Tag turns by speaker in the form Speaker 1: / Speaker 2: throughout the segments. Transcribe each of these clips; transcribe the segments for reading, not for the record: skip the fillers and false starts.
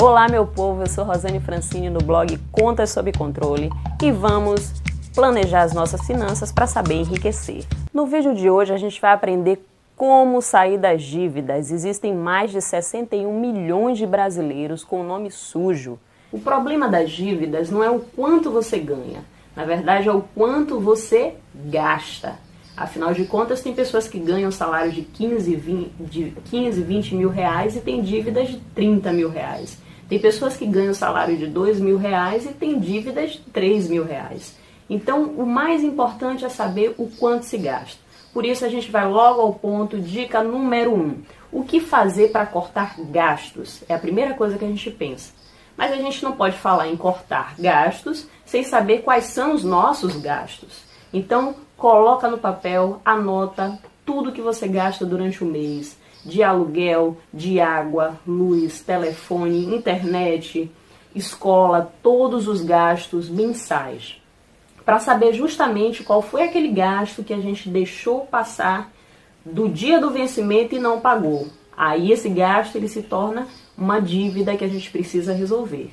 Speaker 1: Olá meu povo, eu sou Rosane Francini no blog Contas Sob Controle e vamos planejar as nossas finanças para saber enriquecer. No vídeo de hoje a gente vai aprender como sair das dívidas. Existem mais de 61 milhões de brasileiros com o nome sujo. O problema das dívidas não é o quanto você ganha, na verdade é o quanto você gasta. Afinal de contas, tem pessoas que ganham salário de 15, 20 mil reais e têm dívidas de 30 mil reais. Tem pessoas que ganham salário de 2 mil reais e têm dívidas de 3 mil reais. Então, o mais importante é saber o quanto se gasta. Por isso, a gente vai logo ao ponto, dica número 1. O que fazer para cortar gastos? É a primeira coisa que a gente pensa. Mas a gente não pode falar em cortar gastos sem saber quais são os nossos gastos. Então, coloca no papel, anota tudo que você gasta durante o mês. De aluguel, de água, luz, telefone, internet, escola, todos os gastos mensais. Para saber justamente qual foi aquele gasto que a gente deixou passar do dia do vencimento e não pagou. Aí esse gasto ele se torna uma dívida que a gente precisa resolver.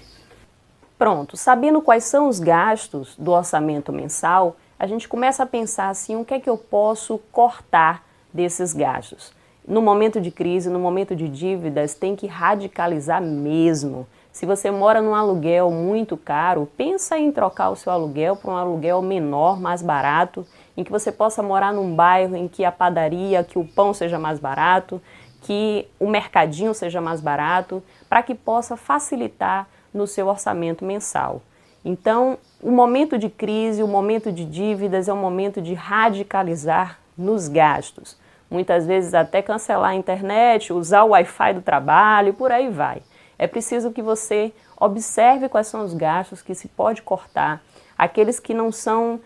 Speaker 1: Pronto, sabendo quais são os gastos do orçamento mensal, a gente começa a pensar assim, o que é que eu posso cortar desses gastos? No momento de crise, no momento de dívidas, tem que radicalizar mesmo. Se você mora num aluguel muito caro, pensa em trocar o seu aluguel por um aluguel menor, mais barato, em que você possa morar num bairro em que a padaria, que o pão seja mais barato, que o mercadinho seja mais barato, para que possa facilitar no seu orçamento mensal. Então, o momento de crise, o momento de dívidas é um momento de radicalizar nos gastos. Muitas vezes até cancelar a internet, usar o Wi-Fi do trabalho, por aí vai. É preciso que você observe quais são os gastos que se pode cortar, aqueles que não são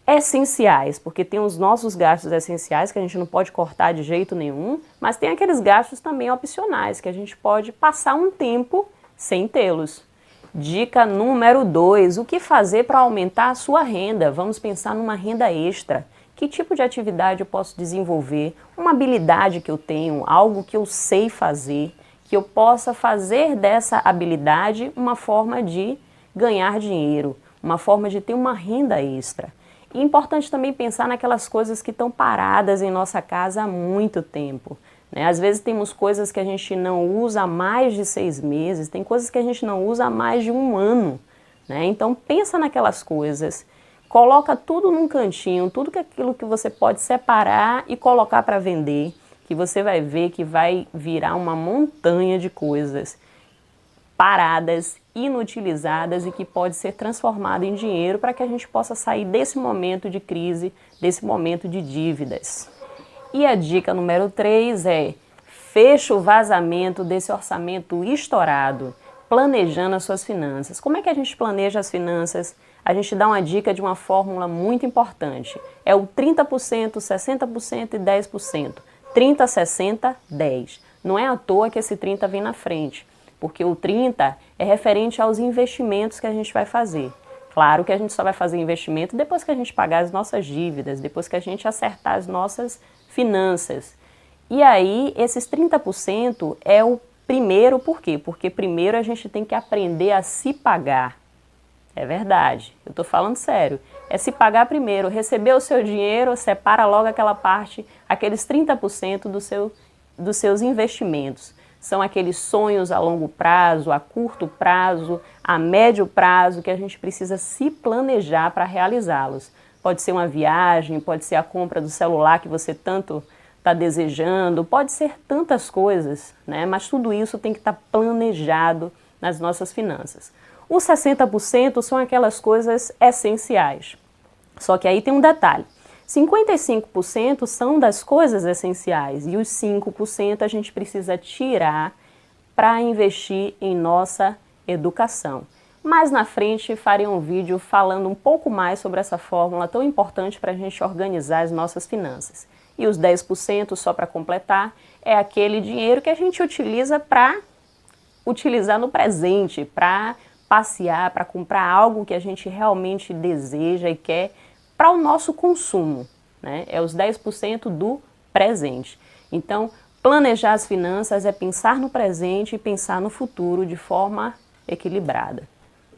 Speaker 1: essenciais, porque tem os nossos gastos essenciais que a gente não pode cortar de jeito nenhum, mas tem aqueles gastos também opcionais que a gente pode passar um tempo sem tê-los. Dica número 2, o que fazer para aumentar a sua renda? Vamos pensar numa renda extra. Que tipo de atividade eu posso desenvolver? Uma habilidade que eu tenho, algo que eu sei fazer, que eu possa fazer dessa habilidade uma forma de ganhar dinheiro, uma forma de ter uma renda extra. E é importante também pensar naquelas coisas que estão paradas em nossa casa há muito tempo. Às vezes temos coisas que a gente não usa há mais de 6 meses, tem coisas que a gente não usa há mais de 1 ano. Então pensa naquelas coisas, coloca tudo num cantinho, tudo aquilo que você pode separar e colocar para vender, que você vai ver que vai virar uma montanha de coisas paradas, inutilizadas e que pode ser transformado em dinheiro para que a gente possa sair desse momento de crise, desse momento de dívidas. E a dica número 3 é, fecha o vazamento desse orçamento estourado, planejando as suas finanças. Como é que a gente planeja as finanças? A gente dá uma dica de uma fórmula muito importante. É o 30%, 60% e 10%. 30, 60, 10. Não é à toa que esse 30 vem na frente, porque o 30 é referente aos investimentos que a gente vai fazer. Claro que a gente só vai fazer investimento depois que a gente pagar as nossas dívidas, depois que a gente acertar as nossas finanças. E aí, esses 30% é o primeiro, por quê? Porque primeiro a gente tem que aprender a se pagar. É verdade, eu estou falando sério. É se pagar primeiro, receber o seu dinheiro, separa logo aquela parte, aqueles 30% dos seus investimentos. São aqueles sonhos a longo prazo, a curto prazo, a médio prazo, que a gente precisa se planejar para realizá-los. Pode ser uma viagem, pode ser a compra do celular que você tanto está desejando, pode ser tantas coisas, mas tudo isso tem que estar planejado nas nossas finanças. Os 60% são aquelas coisas essenciais. Só que aí tem um detalhe. 55% são das coisas essenciais e os 5% a gente precisa tirar para investir em nossa educação. Mais na frente farei um vídeo falando um pouco mais sobre essa fórmula tão importante para a gente organizar as nossas finanças. E os 10%, só para completar, é aquele dinheiro que a gente utiliza para utilizar no presente, para passear, para comprar algo que a gente realmente deseja e quer para o nosso consumo. É os 10% do presente. Então, Planejar as finanças é pensar no presente e pensar no futuro de forma equilibrada.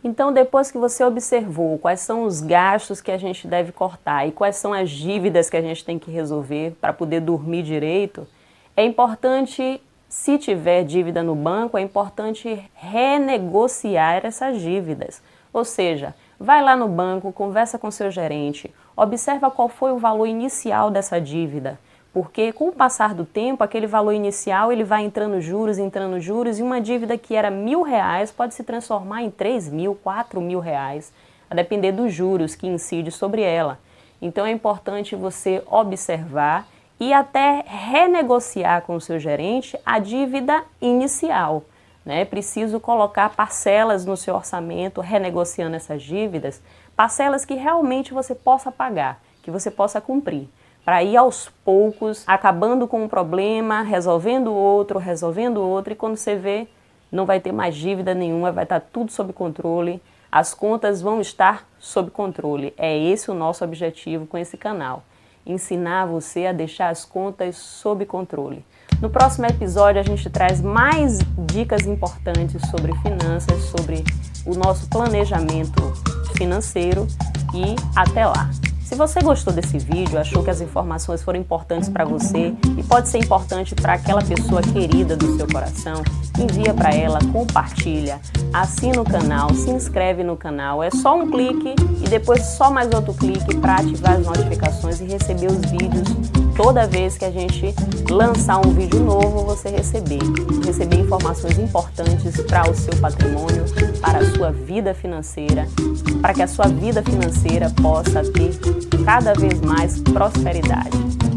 Speaker 1: Então, depois que você observou quais são os gastos que a gente deve cortar e quais são as dívidas que a gente tem que resolver para poder dormir direito, é importante, se tiver dívida no banco, é importante renegociar essas dívidas. Ou seja, vai lá no banco, conversa com seu gerente, observa qual foi o valor inicial dessa dívida. Porque com o passar do tempo, aquele valor inicial ele vai entrando juros, e uma dívida que era R$1.000 pode se transformar em R$3.000, R$4.000, a depender dos juros que incide sobre ela. Então é importante você observar e até renegociar com o seu gerente a dívida inicial. É preciso colocar parcelas no seu orçamento, renegociando essas dívidas, parcelas que realmente você possa pagar, que você possa cumprir, para ir aos poucos, acabando com um problema, resolvendo outro, e quando você vê, não vai ter mais dívida nenhuma, vai estar tudo sob controle, as contas vão estar sob controle. É esse o nosso objetivo com esse canal, ensinar você a deixar as contas sob controle. No próximo episódio a gente traz mais dicas importantes sobre finanças, sobre o nosso planejamento financeiro e até lá! Se você gostou desse vídeo, achou que as informações foram importantes para você e pode ser importante para aquela pessoa querida do seu coração, envia para ela, compartilha, assina o canal, se inscreve no canal. É só um clique e depois só mais outro clique para ativar as notificações e receber os vídeos. Toda vez que a gente lançar um vídeo novo, você receber informações importantes para o seu patrimônio, para a sua vida financeira, para que a sua vida financeira possa ter cada vez mais prosperidade.